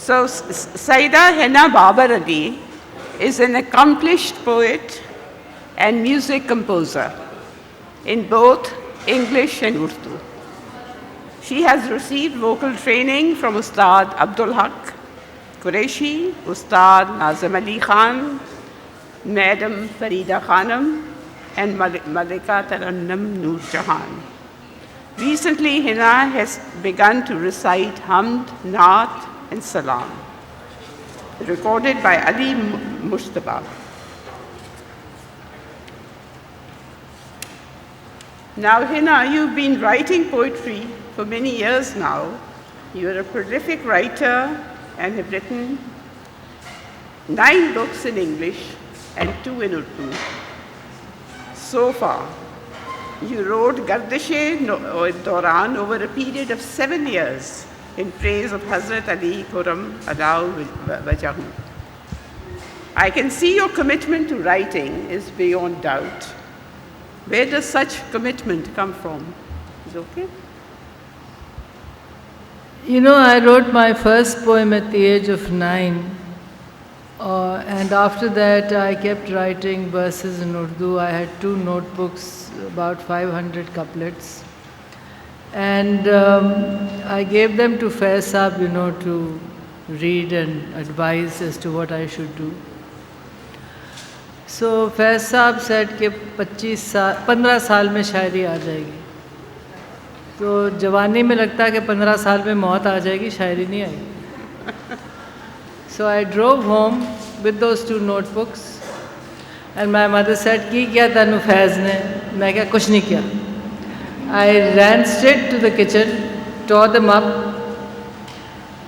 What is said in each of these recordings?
So, Syeda Henna Babar Ali is an accomplished poet and music composer in both English and Urdu. She has received vocal training from Ustad Abdul Haq Qureshi, Ustad Nazim Ali Khan, Madam Farida Khanam, and Malika Tarannum Noor Jahan. Recently, Henna has begun to recite Hamd, Naat, and Salam, recorded by Ali Mushtaba. Now, Henna, you've been writing poetry for many years now. You're a prolific writer and have written 9 books in English and 2 in Urdu. So far, you wrote Gardish-e-Doran over a period of 7 years in praise of Hazrat Ali Khurram Adaw Wajahu. I can see your commitment to writing is beyond doubt. Where does such commitment come from? Is it okay? You know, I wrote my first poem at the age of 9. And after that, I kept writing verses in Urdu. I had 2 notebooks, about 500 couplets. And I gave them to Faiz Saab, you know, to read and advise as to what I should do. So Faiz Saab said कि 15 साल में शायरी आ जाएगी. तो जवानी में लगता है कि 15 साल में मौत आ जाएगी, शायरी नहीं आएगी. So I drove home with those 2 notebooks, and my mother said, "की क्या तनु फैज़ ने?" मैं क्या कुछ नहीं किया. I ran straight to the kitchen, tore them up,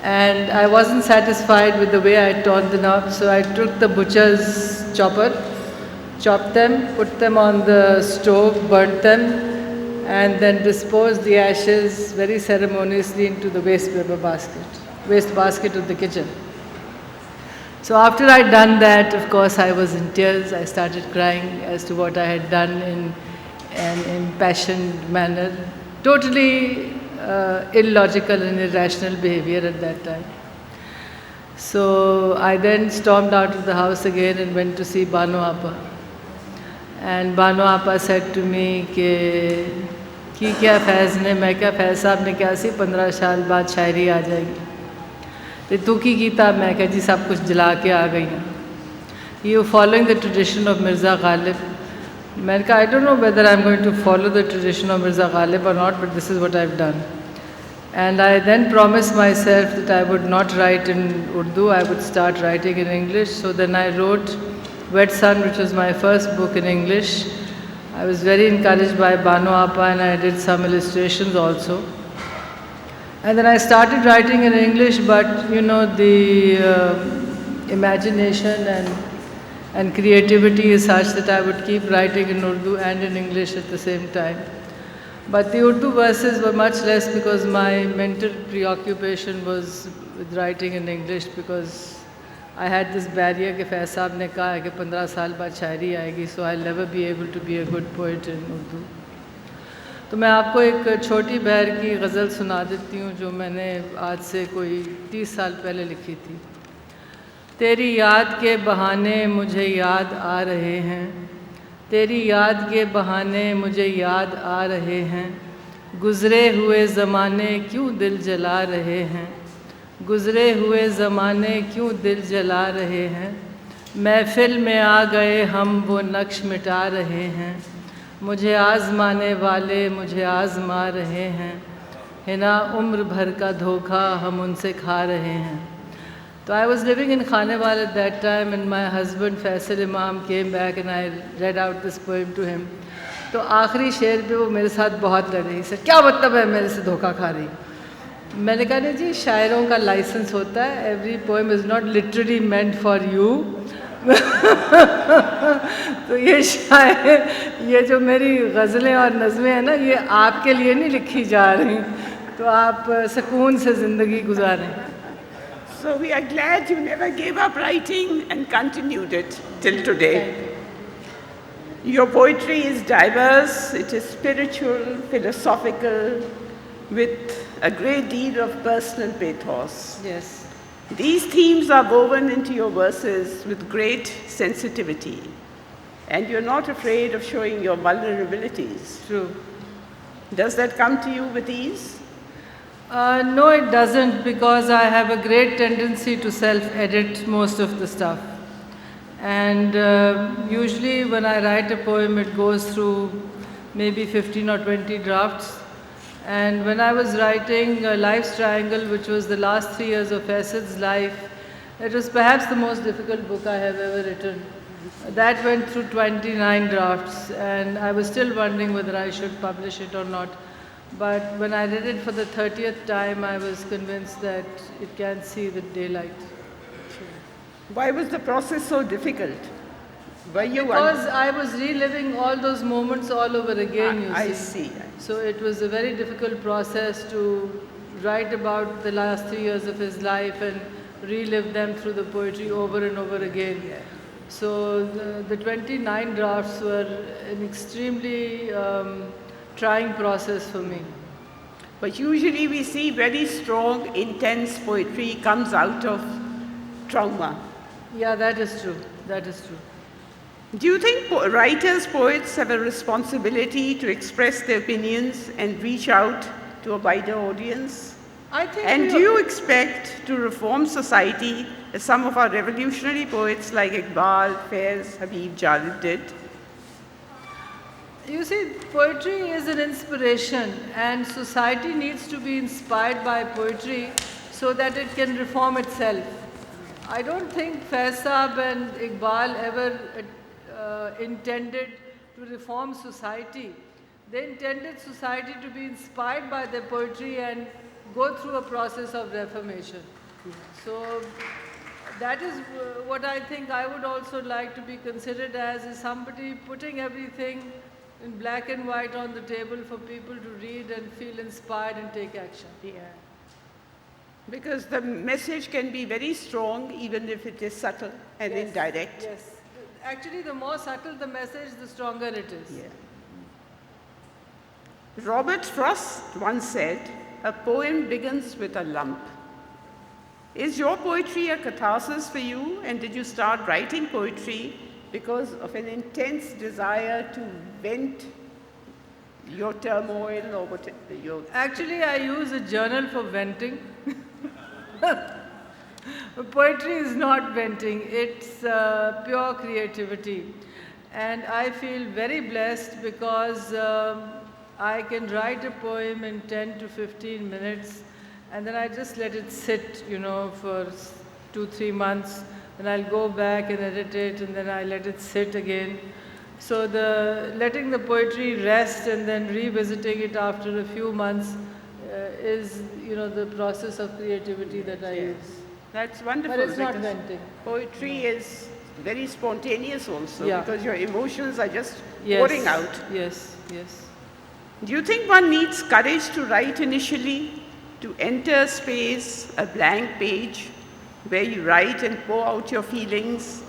and I wasn't satisfied with the way I had torn them up, so I took the butcher's chopper, chopped them, put them on the stove, burnt them, and then disposed the ashes very ceremoniously into the waste basket of the kitchen. So after I'd done that, of course, I was in tears. I started crying as to what I had done in an impassioned manner, totally illogical and irrational behavior at that time. So I then stormed out of the house again and went to see Banu Appa. And Banu Appa said to me कि क्या फैज़ ने? मैं क्या फैज़ साहब ने क्या सी 15 साल बाद शायरी आ जाएगी. तो तू की कीता? मैं क्या जी सब कुछ जला के आ गई हूँ. You following the tradition of Mirza Ghalib? मैंने कहा I don't know whether I'm going to follow the tradition of Mirza Ghalib or not, but this is what I've done. And I then promised myself that I would not write in Urdu, I would start writing in English. So then I wrote Wet Sun, which was my first book in English. I was very encouraged by Banu Appa, and I did some illustrations also. And then I started writing in English, but you know, the imagination and creativity is such that I would keep writing in Urdu and in English at the same time. But the Urdu verses were much less because my mental preoccupation was with writing in English, because I had this barrier कि फैज़ साहब ने कहा है कि 15 साल बाद शायरी आएगी, so I'll never be able to be a good poet in Urdu. तो मैं आपको एक छोटी बहर की गज़ल सुना देती हूँ जो मैंने आज से कोई 30 साल पहले लिखी थी. तेरी याद के बहाने मुझे याद आ रहे हैं, तेरी याद के बहाने मुझे याद आ रहे हैं, गुज़रे हुए ज़माने क्यों दिल जला रहे हैं, गुज़रे हुए ज़माने क्यों दिल जला रहे हैं, महफ़िल में आ गए हम वो नक्श मिटा रहे हैं, मुझे आज़माने वाले मुझे आज़मा रहे हैं, हिना उम्र भर का धोखा हम उनसे खा रहे हैं. So I was living in Khanewal at that time, and my husband Faisal Imam came back and I read out this poem to him. तो आखिरी शेर पे वो मेरे साथ बहुत लड़ रही सर, क्या मतलब है मेरे से धोखा खा रही. मैंने कहा नहीं जी, शायरों का लाइसेंस होता है, every poem is not literally meant for you. तो ये शायर, ये जो मेरी गज़लें और नज़में हैं ना, ये आपके लिए नहीं लिखी जा रही, तो आप सुकून से ज़िंदगी गुजारें. So we are glad you never gave up writing and continued it till today. Your poetry is diverse, it is spiritual, philosophical, with a great deal of personal pathos. Yes. These themes are woven into your verses with great sensitivity, and you're not afraid of showing your vulnerabilities. True. Does that come to you with ease? No, it doesn't, because I have a great tendency to self-edit most of the stuff. And usually when I write a poem, it goes through maybe 15 or 20 drafts. And when I was writing Life's Triangle, which was the last 3 years of Faisal's life, it was perhaps the most difficult book I have ever written. That went through 29 drafts, and I was still wondering whether I should publish it or not. But when I read it for the 30th time, I was convinced that it can see the daylight. Why was the process so difficult? Because I was reliving all those moments all over again, you see. I see. So it was a very difficult process to write about the last 3 years of his life and relive them through the poetry over and over again. Yeah. So the 29 drafts were an extremely trying process for me. But usually we see very strong, intense poetry comes out of trauma. Yeah, that is true. That is true. Do you think writers, poets have a responsibility to express their opinions and reach out to a wider audience? I think. And do you expect to reform society as some of our revolutionary poets like Iqbal, Faiz, Habib Jalib did? You see, poetry is an inspiration, and society needs to be inspired by poetry so that it can reform itself. I don't think Faiz Saab and Iqbal ever intended to reform society. They intended society to be inspired by their poetry and go through a process of reformation. So that is what I think I would also like to be considered as, is somebody putting everything in black and white on the table for people to read and feel inspired and take action. Yeah. Because the message can be very strong even if it is subtle and indirect. Yes. Actually, the more subtle the message, the stronger it is. Yeah. Robert Frost once said, "A poem begins with a lump." Is your poetry a catharsis for you, and did you start writing poetry because of an intense desire to vent your turmoil or whatever your... Actually, I use a journal for venting. Poetry is not venting, it's pure creativity. And I feel very blessed because I can write a poem in 10 to 15 minutes, and then I just let it sit, for 2-3 months. Then I'll go back and edit it, and then I let it sit again. So letting the poetry rest and then revisiting it after a few months is, the process of creativity that I use. That's wonderful. But it's not venting. Poetry is very spontaneous also, Yeah. because your emotions are just pouring out. Yes, yes. Do you think one needs courage to write initially, to enter a space, a blank page, where you write and pour out your feelings,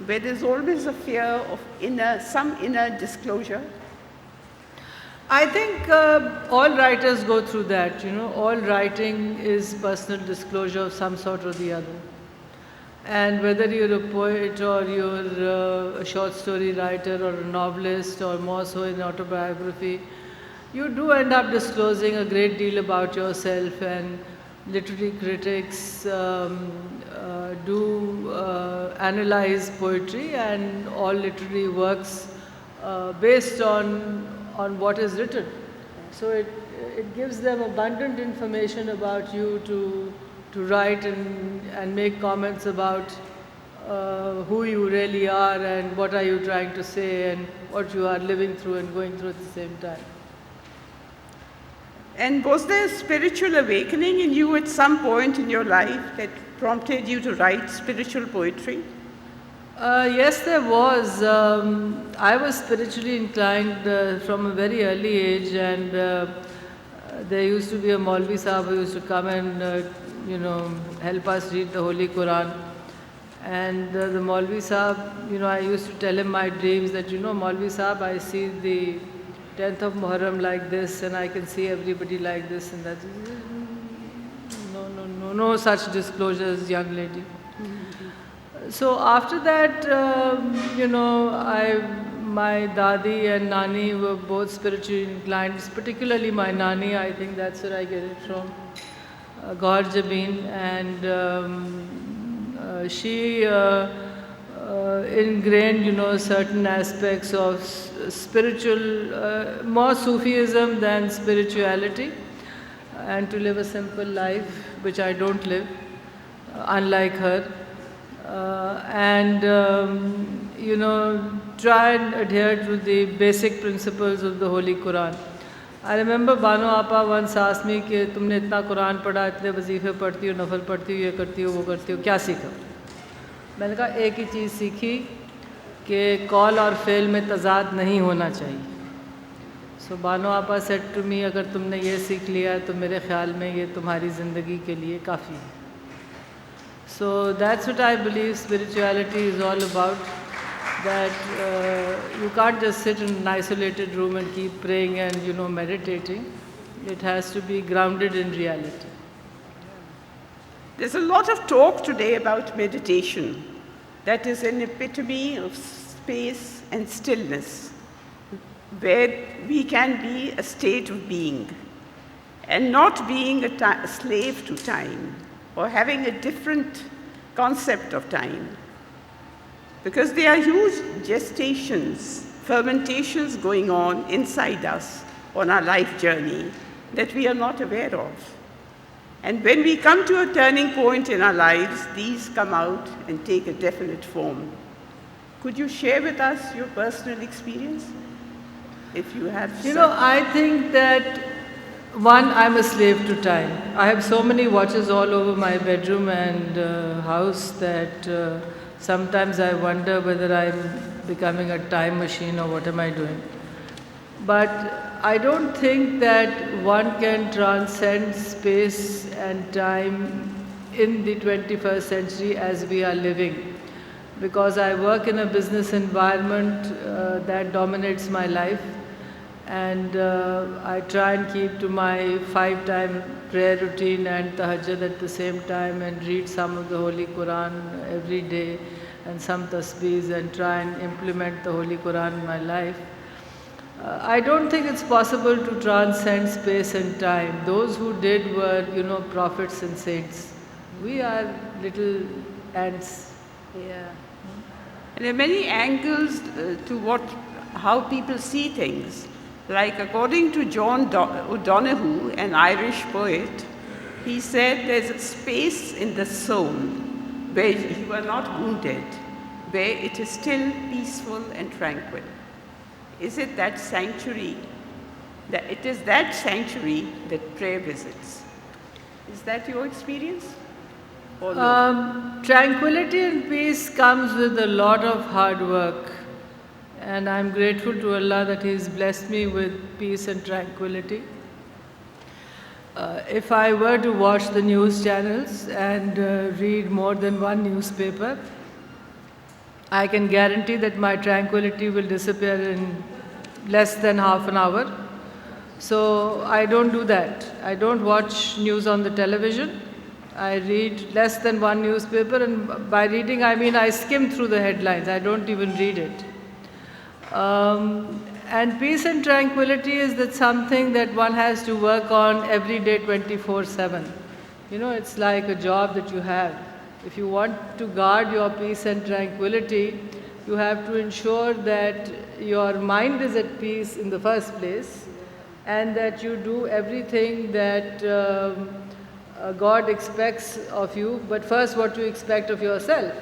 where there's always a fear of some inner disclosure? I think all writers go through that, all writing is personal disclosure of some sort or the other. And whether you're a poet or you're a short story writer or a novelist or more so in autobiography, you do end up disclosing a great deal about yourself, and literary critics do analyze poetry and all literary works based on what is written. So it gives them abundant information about you to write and make comments about who you really are and what are you trying to say and what you are living through and going through at the same time. And was there a spiritual awakening in you at some point in your life that prompted you to write spiritual poetry? Yes, there was. I was spiritually inclined from a very early age, and there used to be a Maulvi Sahib who used to come and help us read the Holy Quran. And the Maulvi Sahib, I used to tell him my dreams that, Maulvi Sahib, I see the 10th of Muharram like this, and I can see everybody like this and that. no such disclosures, young lady. So after that, my dadi and nani were both spiritually inclined, particularly my nani, I think that's where I get it from, Gaur Jabeen, and she ingrained, certain aspects of spiritual, more Sufism than spirituality, and to live a simple life, which I don't live, unlike her. Try and adhere to the basic principles of the Holy Quran. I remember Bano Appa once asked me कि तुमने इतना कुरान पढ़ा, इतने वजीफे पढ़ती हो, नफल पढ़ती हो, ये करती हो, वो करती हो, क्या सीखा? मैंने कहा एक ही चीज़ सीखी कि कौल और फेल में तज़ाद नहीं होना चाहिए. So Bano Appa said to me, अगर तुमने ये सीख लिया तो मेरे ख्याल में ये तुम्हारी ज़िंदगी के लिए काफ़ी है. So that's what I believe spirituality is all about, that you can't just sit in an isolated room and keep praying and, meditating. It has to be grounded in reality. There's a lot of talk today about meditation. That is an epitome of space and stillness, where we can be a state of being and not being a slave to time or having a different concept of time. Because there are huge gestations, fermentations going on inside us on our life journey that we are not aware of. And when we come to a turning point in our lives, these come out and take a definite form. Could you share with us your personal experience, if you have? I think that, one, I'm a slave to time. I have so many watches all over my bedroom and house that sometimes I wonder whether I'm becoming a time machine or what am I doing. But I don't think that one can transcend space and time in the 21st century as we are living. Because I work in a business environment that dominates my life. And I try and keep to my 5-time prayer routine and tahajjud at the same time, and read some of the Holy Quran every day and some tasbeehs, and try and implement the Holy Quran in my life. I don't think it's possible to transcend space and time. Those who did were, prophets and saints. We are little ants. Yeah. And there are many angles to how people see things. Like according to John O'Donoghue, an Irish poet, he said there's a space in the soul where you are not wounded, where it is still peaceful and tranquil. Is it that sanctuary? It is that sanctuary that prayer visits. Is that your experience? Or no? Tranquility and peace comes with a lot of hard work. And I'm grateful to Allah that He has blessed me with peace and tranquility. If I were to watch the news channels and read more than one newspaper, I can guarantee that my tranquility will disappear in less than half an hour. So I don't do that. I don't watch news on the television. I read less than one newspaper, and by reading I mean I skim through the headlines. I don't even read it. And peace and tranquility is that something that one has to work on every day 24/7. It's like a job that you have. If you want to guard your peace and tranquility, you have to ensure that your mind is at peace in the first place, and that you do everything that God expects of you, but first what you expect of yourself.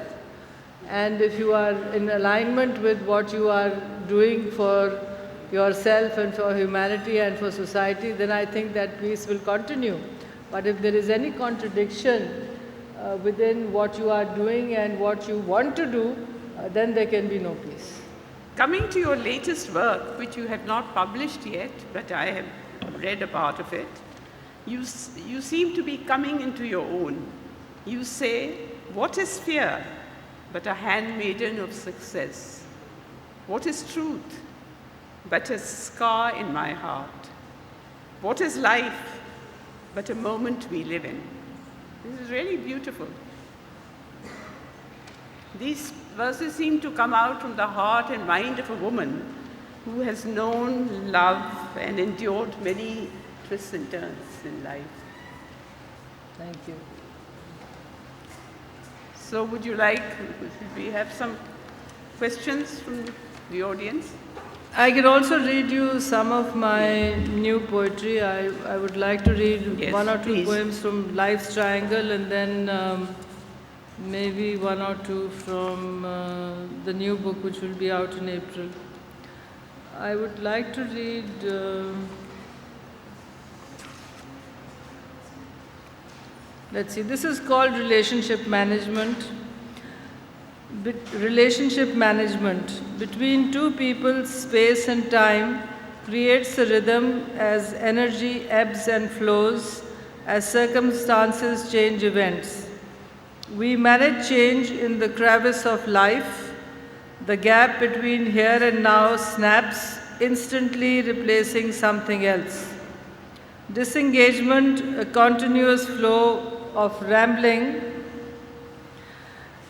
And if you are in alignment with what you are doing for yourself and for humanity and for society, then I think that peace will continue. But if there is any contradiction within what you are doing and what you want to do, then there can be no peace. Coming to your latest work, which you have not published yet, but I have read a part of it, you seem to be coming into your own. You say, what is fear but a handmaiden of success? What is truth but a scar in my heart? What is life but a moment we live in? This is really beautiful. These verses seem to come out from the heart and mind of a woman who has known love and endured many twists and turns in life. Thank you. So would we have some questions from the audience? I can also read you some of my new poetry. I would like to read one or two poems from Life's Triangle, and then maybe one or two from the new book which will be out in April. I would like to read let's see, this is called Relationship Management. Relationship management. Between two people, space and time creates a rhythm as energy ebbs and flows, as circumstances change events. We manage change in the crevice of life. The gap between here and now snaps, instantly replacing something else. Disengagement, a continuous flow of rambling,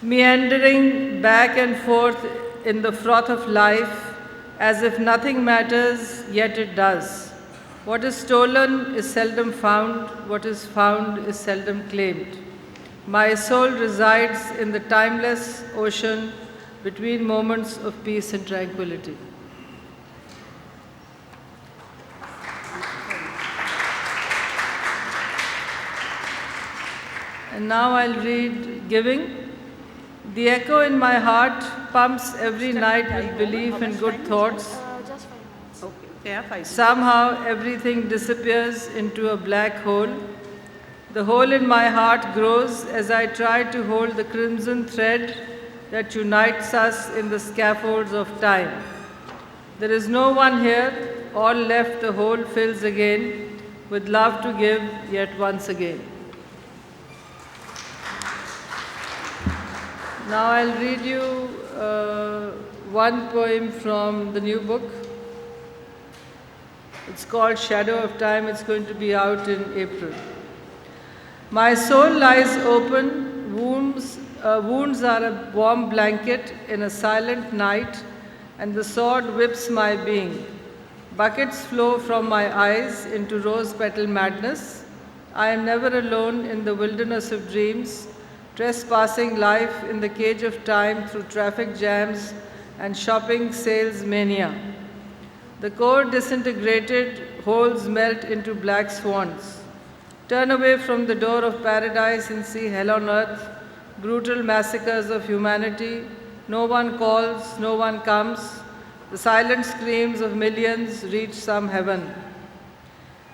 meandering back and forth in the froth of life, as if nothing matters, yet it does. What is stolen is seldom found, what is found is seldom claimed. My soul resides in the timeless ocean between moments of peace and tranquility. And now I'll read Giving. The echo in my heart pumps every night with belief and good thoughts. Somehow everything disappears into a black hole. The hole in my heart grows as I try to hold the crimson thread that unites us in the scaffolds of time. There is no one here, all left, the hole fills again, with love to give yet once again. Now I'll read you one poem from the new book. It's called Shadow of Time. It's going to be out in April. My soul lies open. Wounds are a warm blanket in a silent night, and the sword whips my being. Buckets flow from my eyes into rose petal madness. I am never alone in the wilderness of dreams, trespassing life in the cage of time through traffic jams and shopping sales mania. The core disintegrated, holes melt into black swans. Turn away from the door of paradise and see hell on earth, brutal massacres of humanity. No one calls, no one comes. The silent screams of millions reach some heaven.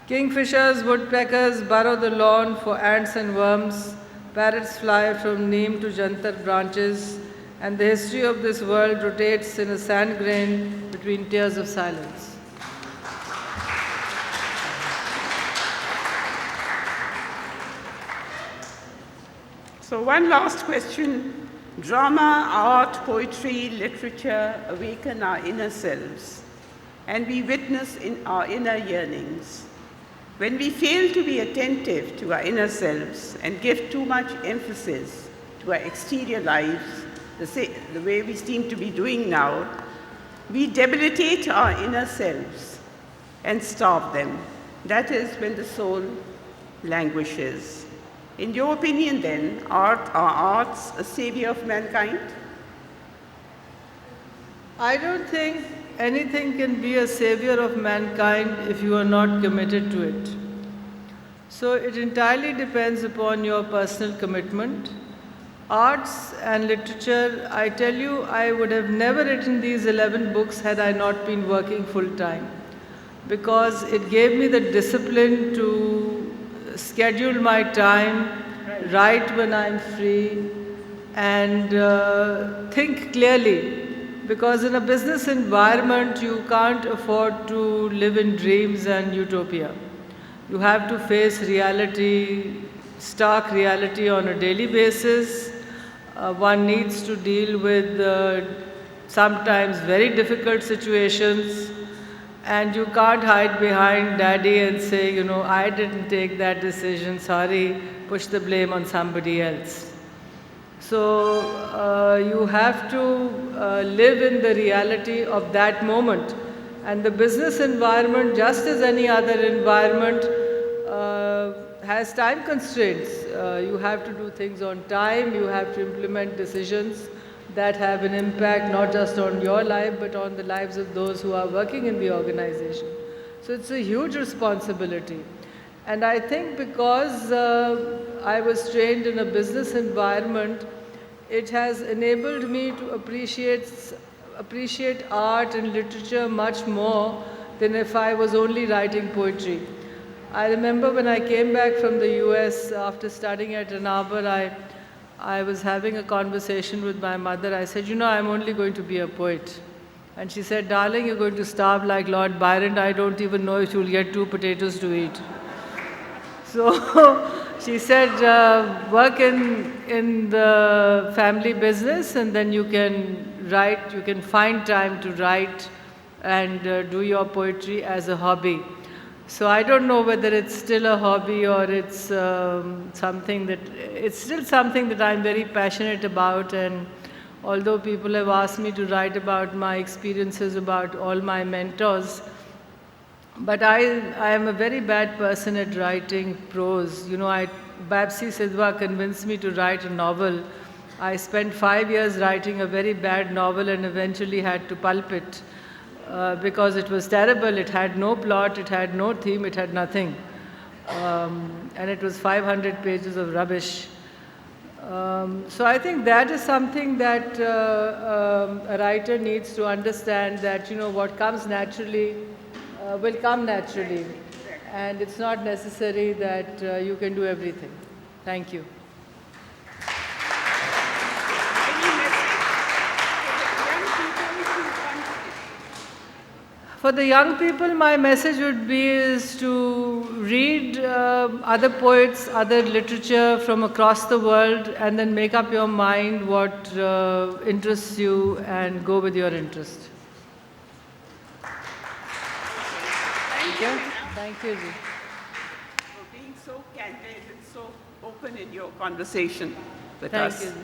Kingfishers, woodpeckers burrow the lawn for ants and worms. Parrots fly from neem to jantar branches, and the history of this world rotates in a sand grain between tears of silence. So one last question. Drama, art, poetry, literature awaken our inner selves, and we witness in our inner yearnings. When we fail to be attentive to our inner selves and give too much emphasis to our exterior lives, the way we seem to be doing now, we debilitate our inner selves and starve them. That is when the soul languishes. In your opinion then, are arts a savior of mankind? I don't think anything can be a savior of mankind if you are not committed to it. So it entirely depends upon your personal commitment. Arts and literature, I tell you, I would have never written these 11 books had I not been working full time, because it gave me the discipline to schedule my time, write when I'm free, and think clearly. Because in a business environment, you can't afford to live in dreams and utopia. You have to face reality, stark reality on a daily basis. One needs to deal with sometimes very difficult situations, and you can't hide behind daddy and say, I didn't take that decision, sorry, push the blame on somebody else. So you have to live in the reality of that moment. And the business environment, just as any other environment, has time constraints. You have to do things on time, you have to implement decisions that have an impact not just on your life but on the lives of those who are working in the organization. So it's a huge responsibility. And I think because I was trained in a business environment, it has enabled me to appreciate art and literature much more than if I was only writing poetry. I remember when I came back from the US after studying at Ann Arbor, I was having a conversation with my mother. I said, you know, I'm only going to be a poet. And she said, darling, you're going to starve like Lord Byron. I don't even know if you'll get 2 potatoes to eat. So she said, work in the family business and then you can write, you can find time to write and do your poetry as a hobby. So I don't know whether it's still a hobby or it's something that, it's still something that I'm very passionate about. And although people have asked me to write about my experiences, about all my mentors, but I am a very bad person at writing prose. You know, Babsi Sidhwa convinced me to write a novel. I spent 5 years writing a very bad novel and eventually had to pulp it because it was terrible. It had no plot, it had no theme, it had nothing. And it was 500 pages of rubbish. So I think that is something that a writer needs to understand, that, you know, what comes naturally will come naturally. And it's not necessary that you can do everything. Thank you. For the young people, my message would be is to read other poets, other literature from across the world, and then make up your mind what interests you and go with your interest. Thank you. Thank you, Ji. For being so candid and so open in your conversation with Thank us. you, Ji.